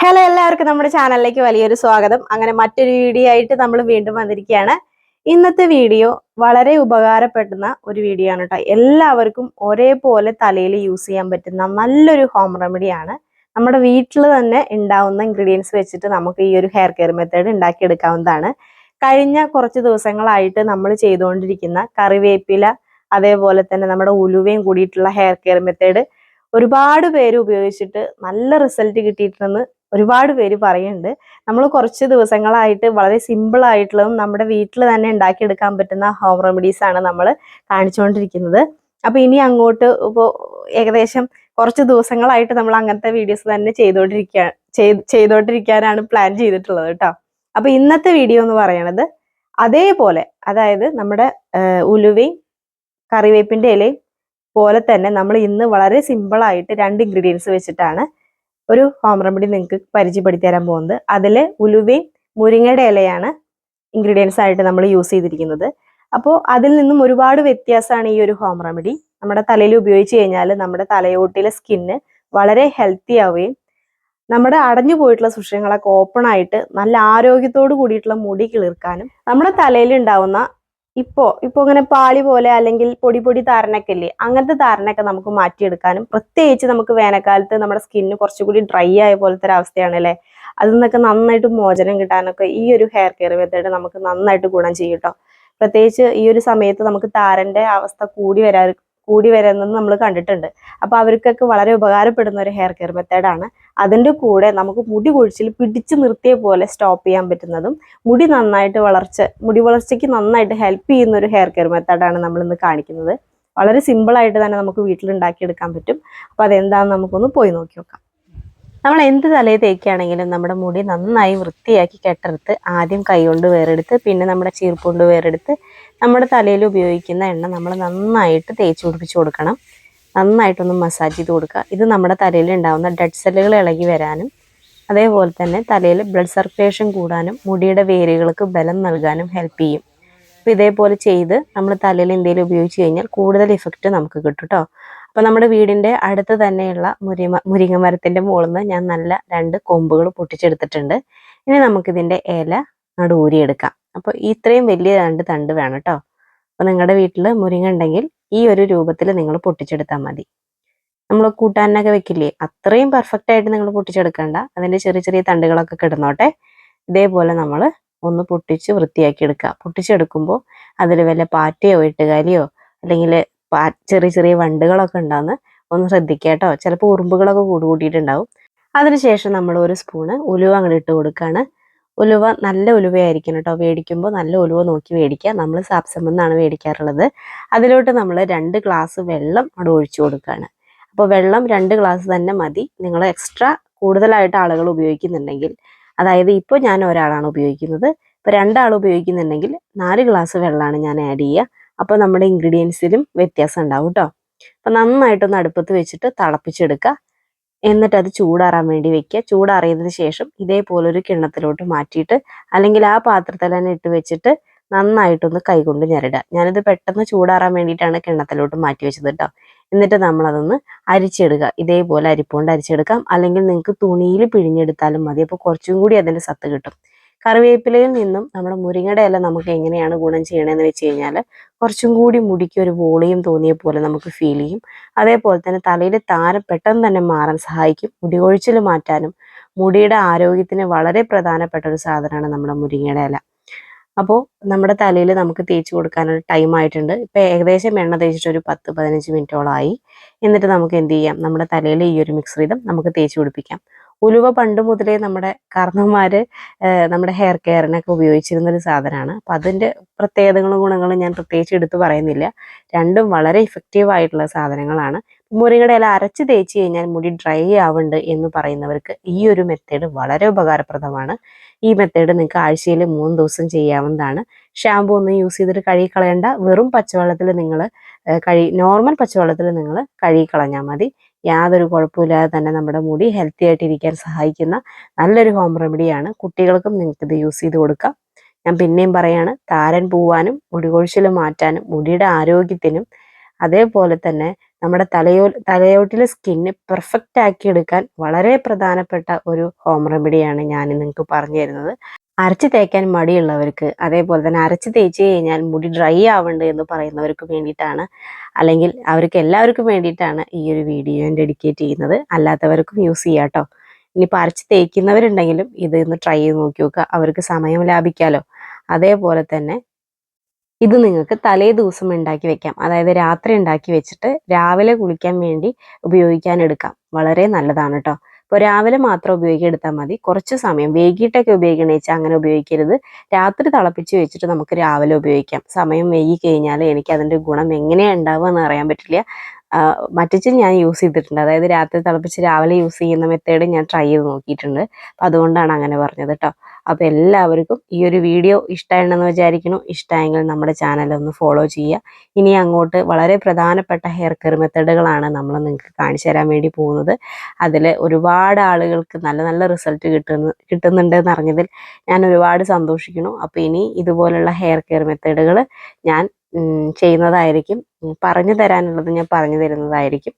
Hello, എല്ലാവർക്കും നമ്മുടെ ചാനലിലേക്ക് വലിയൊരു സ്വാഗതം. അങ്ങനെ മറ്റൊരു വീഡിയോ ആയിട്ട് നമ്മൾ വീണ്ടും വന്നിരിക്കുകയാണ്. ഇന്നത്തെ വീഡിയോ വളരെ ഉപകാരപ്പെടുന്ന ഒരു വീഡിയോ ആണ് കേട്ടോ. എല്ലാവർക്കും ഒരേപോലെ തലയിൽ യൂസ് ചെയ്യാൻ പറ്റുന്ന നല്ലൊരു ഹോം റെമഡിയാണ്. നമ്മുടെ വീട്ടിൽ തന്നെ ഉണ്ടാവുന്ന ഇൻഗ്രീഡിയൻസ് വെച്ചിട്ട് നമുക്ക് ഈ ഒരു ഹെയർ കെയർ മെത്തേഡ് ഉണ്ടാക്കിയെടുക്കാവുന്നതാണ്. കഴിഞ്ഞ കുറച്ച് ദിവസങ്ങളായിട്ട് നമ്മൾ ചെയ്തുകൊണ്ടിരിക്കുന്ന കറിവേപ്പില, അതേപോലെ തന്നെ നമ്മുടെ ഉലുവയും കൂടിയിട്ടുള്ള ഹെയർ കെയർ മെത്തേഡ് ഒരുപാട് പേര് ഉപയോഗിച്ചിട്ട് നല്ല റിസൾട്ട് കിട്ടിയിട്ടുണ്ടെന്ന് ഒരുപാട് പേര് പറയുന്നുണ്ട്. നമ്മൾ കുറച്ച് ദിവസങ്ങളായിട്ട് വളരെ സിമ്പിൾ ആയിട്ടുള്ളതും നമ്മുടെ വീട്ടിൽ തന്നെ ഉണ്ടാക്കിയെടുക്കാൻ പറ്റുന്ന ഹോം റെമഡീസ് ആണ് നമ്മൾ കാണിച്ചുകൊണ്ടിരിക്കുന്നത്. അപ്പൊ ഇനി അങ്ങോട്ട് ഇപ്പോൾ ഏകദേശം കുറച്ച് ദിവസങ്ങളായിട്ട് നമ്മൾ അങ്ങനത്തെ വീഡിയോസ് തന്നെ ചെയ്തോണ്ടിരിക്കാനാണ് പ്ലാൻ ചെയ്തിട്ടുള്ളത് കേട്ടോ. അപ്പൊ ഇന്നത്തെ വീഡിയോ എന്ന് പറയണത് അതേപോലെ, അതായത് നമ്മുടെ ഉലുവയും കറിവേപ്പിന്റെ ഇലയും പോലെ തന്നെ നമ്മൾ ഇന്ന് വളരെ സിമ്പിൾ ആയിട്ട് 2 ഇൻഗ്രീഡിയൻസ് വെച്ചിട്ടാണ് ഒരു ഹോം റെമഡി നിങ്ങൾക്ക് പരിചയപ്പെടുത്തി തരാൻ പോകുന്നത്. അതിൽ ഉലുവയും മുരിങ്ങയുടെ ഇലയാണ് ഇൻഗ്രീഡിയൻസ് ആയിട്ട് നമ്മൾ യൂസ് ചെയ്തിരിക്കുന്നത്. അപ്പോൾ അതിൽ നിന്നും ഒരുപാട് വ്യത്യാസമാണ് ഈ ഒരു ഹോം റെമഡി. നമ്മുടെ തലയിൽ ഉപയോഗിച്ച് കഴിഞ്ഞാൽ നമ്മുടെ തലയോട്ടിലെ സ്കിന്ന് വളരെ ഹെൽത്തി ആവുകയും നമ്മുടെ അടഞ്ഞു പോയിട്ടുള്ള സുഷിരങ്ങളൊക്കെ ഓപ്പൺ ആയിട്ട് നല്ല ആരോഗ്യത്തോട് കൂടിയിട്ടുള്ള മുടി കിളിർക്കാനും, നമ്മുടെ തലയിൽ ഉണ്ടാവുന്ന ഇപ്പോ ഇങ്ങനെ പാളി പോലെ അല്ലെങ്കിൽ പൊടി താരനൊക്കെ ഇല്ലേ, അങ്ങനത്തെ താരനൊക്കെ നമുക്ക് മാറ്റിയെടുക്കാനും, പ്രത്യേകിച്ച് നമുക്ക് വേനൽക്കാലത്ത് നമ്മുടെ സ്കിന്ന് കുറച്ചുകൂടി ഡ്രൈ ആയ പോലത്തെ ഒരു അവസ്ഥയാണ് അല്ലേ, അതിൽ നിന്നൊക്കെ നന്നായിട്ട് മോചനം കിട്ടാനൊക്കെ ഈ ഒരു ഹെയർ കെയർ മെത്തേഡ് നമുക്ക് നന്നായിട്ട് ഗുണം ചെയ്യും കേട്ടോ. പ്രത്യേകിച്ച് ഈ ഒരു സമയത്ത് നമുക്ക് താരന്റെ അവസ്ഥ കൂടി വരുന്നത് നമ്മൾ കണ്ടിട്ടുണ്ട്. അപ്പൊ അവർക്കൊക്കെ വളരെ ഉപകാരപ്പെടുന്ന ഒരു ഹെയർ കെയർ മെത്തേഡാണ്. അതിൻ്റെ കൂടെ നമുക്ക് മുടി കൊഴിച്ചിൽ പിടിച്ചു നിർത്തിയ പോലെ സ്റ്റോപ്പ് ചെയ്യാൻ പറ്റുന്നതും മുടി വളർച്ചയ്ക്ക് നന്നായിട്ട് ഹെൽപ്പ് ചെയ്യുന്ന ഒരു ഹെയർ കെയർ മെത്തേഡാണ് നമ്മൾ ഇന്ന് കാണിക്കുന്നത്. വളരെ സിമ്പിൾ ആയിട്ട് തന്നെ നമുക്ക് വീട്ടിൽ ഉണ്ടാക്കിയെടുക്കാൻ പറ്റും. അപ്പൊ അതെന്താണെന്ന് നമുക്കൊന്ന് പോയി നോക്കി നോക്കാം. നമ്മൾ എന്ത് തലയിൽ തേക്കുകയാണെങ്കിലും നമ്മുടെ മുടി നന്നായി വൃത്തിയാക്കി കെട്ടെടുത്ത് ആദ്യം കൈ കൊണ്ട് വേറെടുത്ത് പിന്നെ നമ്മുടെ ചീർപ്പ് കൊണ്ട് വേറെടുത്ത് നമ്മുടെ തലയിൽ ഉപയോഗിക്കുന്ന എണ്ണ നമ്മൾ നന്നായിട്ട് തേച്ച് പിടിപ്പിച്ച് കൊടുക്കണം. നന്നായിട്ടൊന്ന് മസാജ് ചെയ്ത് കൊടുക്കുക. ഇത് നമ്മുടെ തലയിൽ ഉണ്ടാകുന്ന ഡെഡ് സെല്ലുകൾ ഇളകി വരാനും, അതേപോലെ തന്നെ തലയിൽ ബ്ലഡ് സർക്കുലേഷൻ കൂടാനും മുടിയുടെ വേരുകൾക്ക് ബലം നൽകാനും ഹെൽപ്പ് ചെയ്യും. അപ്പോൾ ഇതേപോലെ ചെയ്ത് നമ്മൾ തലയിൽ എന്തെങ്കിലും ഉപയോഗിച്ച് കഴിഞ്ഞാൽ കൂടുതൽ ഇഫക്റ്റ് നമുക്ക് കിട്ടും കേട്ടോ. അപ്പോൾ നമ്മുടെ വീടിൻ്റെ അടുത്ത് തന്നെയുള്ള മുരിങ്ങ മരത്തിൻ്റെ മുകളിൽ നിന്ന് ഞാൻ നല്ല 2 കൊമ്പുകൾ പൊട്ടിച്ചെടുത്തിട്ടുണ്ട്. ഇനി നമുക്കിതിൻ്റെ ഇല ഊരിയെടുക്കാം. അപ്പോൾ ഇത്രയും വലിയ 2 തണ്ട് വേണം കേട്ടോ. അപ്പോൾ നിങ്ങളുടെ വീട്ടിൽ മുരിങ്ങ ഉണ്ടെങ്കിൽ ഈ ഒരു രൂപത്തിൽ നിങ്ങൾ പൊട്ടിച്ചെടുത്താൽ മതി. നമ്മൾ കൂട്ടാനൊക്കെ വെക്കില്ലേ, അത്രയും പെർഫെക്റ്റ് ആയിട്ട് നിങ്ങൾ പൊട്ടിച്ചെടുക്കണ്ട. അതിൻ്റെ ചെറിയ ചെറിയ തണ്ടുകളൊക്കെ കിടന്നോട്ടെ. ഇതേപോലെ നമ്മൾ ഒന്ന് പൊട്ടിച്ച് വൃത്തിയാക്കി എടുക്കുക. പൊട്ടിച്ചെടുക്കുമ്പോൾ അതിൽ വല്ല പാറ്റയോ എട്ടുകാലിയോ അല്ലെങ്കിൽ ചെറിയ ചെറിയ വണ്ടുകളൊക്കെ ഉണ്ടാകുന്ന ഒന്ന് ശ്രദ്ധിക്കുക കേട്ടോ. ചിലപ്പോൾ ഉറുമ്പുകളൊക്കെ കൂട്ടിയിട്ടുണ്ടാവും. അതിനുശേഷം നമ്മൾ 1 സ്പൂണ് ഉലുവ അങ്ങോട്ട് ഇട്ട് കൊടുക്കുകയാണ്. ഉലുവ നല്ല ഉലുവയായിരിക്കണം കേട്ടോ. മേടിക്കുമ്പോൾ നല്ല ഉലുവ നോക്കി മേടിക്കുക. നമ്മൾ സാപ്സമെന്നാണ് മേടിക്കാറുള്ളത്. അതിലോട്ട് നമ്മൾ 2 ഗ്ലാസ് വെള്ളം അവിടെ ഒഴിച്ചു കൊടുക്കുകയാണ്. അപ്പോൾ വെള്ളം 2 ഗ്ലാസ് തന്നെ മതി. നിങ്ങൾ എക്സ്ട്രാ കൂടുതലായിട്ട് ആളുകൾ ഉപയോഗിക്കുന്നുണ്ടെങ്കിൽ, അതായത് ഇപ്പോൾ ഞാൻ ഒരാളാണ് ഉപയോഗിക്കുന്നത്, ഇപ്പോൾ 2 ആൾ ഉപയോഗിക്കുന്നുണ്ടെങ്കിൽ 4 ഗ്ലാസ് വെള്ളമാണ് ഞാൻ ആഡ് ചെയ്യുക. അപ്പോൾ നമ്മുടെ ഇൻഗ്രീഡിയൻസിലും വ്യത്യാസം ഉണ്ടാവും കേട്ടോ. അപ്പോൾ നന്നായിട്ടൊന്ന് അടുപ്പത്ത് വെച്ചിട്ട് തിളപ്പിച്ചെടുക്കുക. എന്നിട്ട് അത് ചൂടാറാൻ വേണ്ടി വെക്കുക. ചൂടാറിയതിന് ശേഷം ഇതേപോലൊരു കിണ്ണത്തിലോട്ട് മാറ്റിയിട്ട്, അല്ലെങ്കിൽ ആ പാത്രത്തിൽ തന്നെ ഇട്ട് വെച്ചിട്ട് നന്നായിട്ടൊന്ന് കൈകൊണ്ട് ഞെരടുക. ഞാനിത് പെട്ടെന്ന് ചൂടാറാൻ വേണ്ടിയിട്ടാണ് കിണ്ണത്തിലോട്ട് മാറ്റി വെച്ചത് കേട്ടോ. എന്നിട്ട് നമ്മളതൊന്ന് അരിച്ചെടുക്കുക. ഇതേപോലെ അരിപ്പുകൊണ്ട് അരിച്ചെടുക്കാം, അല്ലെങ്കിൽ നിങ്ങൾക്ക് തുണിയിൽ പിഴിഞ്ഞെടുത്താലും മതി. അപ്പോൾ കുറച്ചും കൂടി അതിൻ്റെ സത്ത് കിട്ടും. കറിവേപ്പിലയിൽ നിന്നും നമ്മുടെ മുരിങ്ങയുടെ ഇല നമുക്ക് എങ്ങനെയാണ് ഗുണം ചെയ്യണമെന്ന് വെച്ച് കഴിഞ്ഞാൽ, കുറച്ചും കൂടി മുടിക്ക് ഒരു വോളിയം തോന്നിയ പോലെ നമുക്ക് ഫീൽ ചെയ്യും. അതേപോലെ തന്നെ തലയിലെ താരം പെട്ടെന്ന് തന്നെ മാറാൻ സഹായിക്കും. മുടി കൊഴിച്ചിൽ മാറ്റാനും മുടിയുടെ ആരോഗ്യത്തിന് വളരെ പ്രധാനപ്പെട്ട ഒരു സാധനമാണ് നമ്മുടെ മുരിങ്ങയുടെ ഇല. അപ്പോൾ നമ്മുടെ തലയിൽ നമുക്ക് തേച്ച് കൊടുക്കാനുള്ള ടൈം ആയിട്ടുണ്ട്. ഇപ്പോൾ ഏകദേശം എണ്ണ തേച്ചിട്ട് ഒരു 10-15 മിനിറ്റോളമായി. എന്നിട്ട് നമുക്ക് എന്ത് ചെയ്യാം, നമ്മുടെ തലയിൽ ഈ ഒരു മിശ്രിതം നമുക്ക് തേച്ച് പിടിപ്പിക്കാം. ഉലുവ പണ്ട് മുതലേ നമ്മുടെ കാരണവന്മാർ നമ്മുടെ ഹെയർ കെയറിനൊക്കെ ഉപയോഗിച്ചിരുന്നൊരു സാധനമാണ്. അപ്പം അതിൻ്റെ പ്രത്യേകതകളും ഗുണങ്ങളും ഞാൻ പ്രത്യേകിച്ച് എടുത്ത് പറയുന്നില്ല. രണ്ടും വളരെ ഇഫക്റ്റീവ് ആയിട്ടുള്ള സാധനങ്ങളാണ്. മുരിങ്ങയുടെ ഇല അരച്ച് തേച്ച് കഴിഞ്ഞാൽ മുടി ഡ്രൈ ആവുന്നുണ്ട് എന്ന് പറയുന്നവർക്ക് ഈ ഒരു മെത്തേഡ് വളരെ ഉപകാരപ്രദമാണ്. ഈ മെത്തേഡ് നിങ്ങൾക്ക് ആഴ്ചയിൽ 3 ദിവസം ചെയ്യാവുന്നതാണ്. ഷാമ്പു ഒന്നും യൂസ് ചെയ്തിട്ട് കഴുകി കളയണ്ട. വെറും പച്ചവെള്ളത്തിൽ നിങ്ങൾ നോർമൽ പച്ചവെള്ളത്തിൽ നിങ്ങൾ കഴുകി കളഞ്ഞാൽ മതി. യാതൊരു കുഴപ്പമില്ലാതെ തന്നെ നമ്മുടെ മുടി ഹെൽത്തി ആയിട്ടിരിക്കാൻ സഹായിക്കുന്ന നല്ലൊരു ഹോം റെമഡിയാണ്. കുട്ടികൾക്കും നിങ്ങൾക്കിത് യൂസ് ചെയ്ത് കൊടുക്കാം. ഞാൻ പിന്നെയും പറയാണ്, താരൻ പോവാനും മുടി കൊഴിച്ചിൽ മാറ്റാനും മുടിയുടെ ആരോഗ്യത്തിനും അതേപോലെ തന്നെ നമ്മുടെ തലയോട്ടിലെ സ്കിന്ന് പെർഫെക്റ്റ് ആക്കി എടുക്കാൻ വളരെ പ്രധാനപ്പെട്ട ഒരു ഹോം റെമഡിയാണ് ഞാൻ നിങ്ങൾക്ക് പറഞ്ഞു തരുന്നത്. അരച്ച് തേക്കാൻ മടിയുള്ളവർക്ക്, അതേപോലെ തന്നെ അരച്ച് തേച്ച് കഴിഞ്ഞാൽ മുടി ഡ്രൈ ആവുന്നുണ്ട് എന്ന് പറയുന്നവർക്ക് വേണ്ടിയിട്ടാണ്, അല്ലെങ്കിൽ അവർക്ക് എല്ലാവർക്കും വേണ്ടിയിട്ടാണ് ഈ ഒരു വീഡിയോ ഡെഡിക്കേറ്റ് ചെയ്യുന്നത്. അല്ലാത്തവർക്കും യൂസ് ചെയ്യാം കേട്ടോ. ഇനിയിപ്പോൾ അരച്ച് തേക്കുന്നവരുണ്ടെങ്കിലും ഇത് ഒന്ന് ട്രൈ ചെയ്ത് നോക്കി നോക്കുക, അവർക്ക് സമയം ലാഭിക്കാമല്ലോ. അതേപോലെ തന്നെ ഇത് നിങ്ങൾക്ക് തലേ ദിവസം ഉണ്ടാക്കി വെക്കാം. അതായത് രാത്രി ഉണ്ടാക്കി വെച്ചിട്ട് രാവിലെ കുളിക്കാൻ വേണ്ടി ഉപയോഗിക്കാൻ എടുക്കാം. വളരെ നല്ലതാണ് കേട്ടോ. ഇപ്പോൾ രാവിലെ മാത്രം ഉപയോഗിക്കാൻ എടുത്താൽ മതി. കുറച്ച് സമയം വൈകിട്ടൊക്കെ ഉപയോഗിക്കണമെന്ന് വെച്ചാൽ അങ്ങനെ ഉപയോഗിക്കരുത്. രാത്രി തിളപ്പിച്ച് വെച്ചിട്ട് നമുക്ക് രാവിലെ ഉപയോഗിക്കാം. സമയം വൈകി കഴിഞ്ഞാൽ എനിക്ക് അതിൻ്റെ ഗുണം എങ്ങനെയാണ് ഉണ്ടാവുക എന്ന് അറിയാൻ പറ്റില്ല. മറ്റിച്ചും ഞാൻ യൂസ് ചെയ്തിട്ടുണ്ട്. അതായത് രാത്രി തിളപ്പിച്ച് രാവിലെ യൂസ് ചെയ്യുന്ന മെത്തേഡ് ഞാൻ ട്രൈ ചെയ്ത് നോക്കിയിട്ടുണ്ട്. അപ്പം അതുകൊണ്ടാണ് അങ്ങനെ പറഞ്ഞത് കേട്ടോ. അപ്പോൾ എല്ലാവർക്കും ഈ ഒരു വീഡിയോ ഇഷ്ടമാണെന്ന് വിചാരിക്കുന്നു. ഇഷ്ടമായെങ്കിൽ നമ്മുടെ ചാനൽ ഒന്ന് ഫോളോ ചെയ്യുക. ഇനി അങ്ങോട്ട് വളരെ പ്രധാനപ്പെട്ട ഹെയർ കെയർ മെത്തേഡുകളാണ് നമ്മൾ നിങ്ങൾക്ക് കാണിച്ചു തരാൻ വേണ്ടി പോകുന്നത്. അതിൽ ഒരുപാട് ആളുകൾക്ക് നല്ല നല്ല റിസൾട്ട് കിട്ടുന്നുണ്ട് എന്നറിഞ്ഞതിൽ ഞാൻ ഒരുപാട് സന്തോഷിക്കുന്നു. അപ്പോൾ ഇനി ഇതുപോലുള്ള ഹെയർ കെയർ മെത്തേഡുകൾ ഞാൻ ചെയ്യുന്നതായിരിക്കും. പറഞ്ഞു തരാനുള്ളത് ഞാൻ പറഞ്ഞു തരുന്നതായിരിക്കും.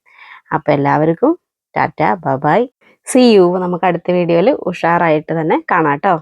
അപ്പോൾ എല്ലാവർക്കും tata, bye bye, see you. നമുക്ക് അടുത്ത വീഡിയോയിൽ ഉഷാറായിട്ട് തന്നെ കാണാം കേട്ടോ.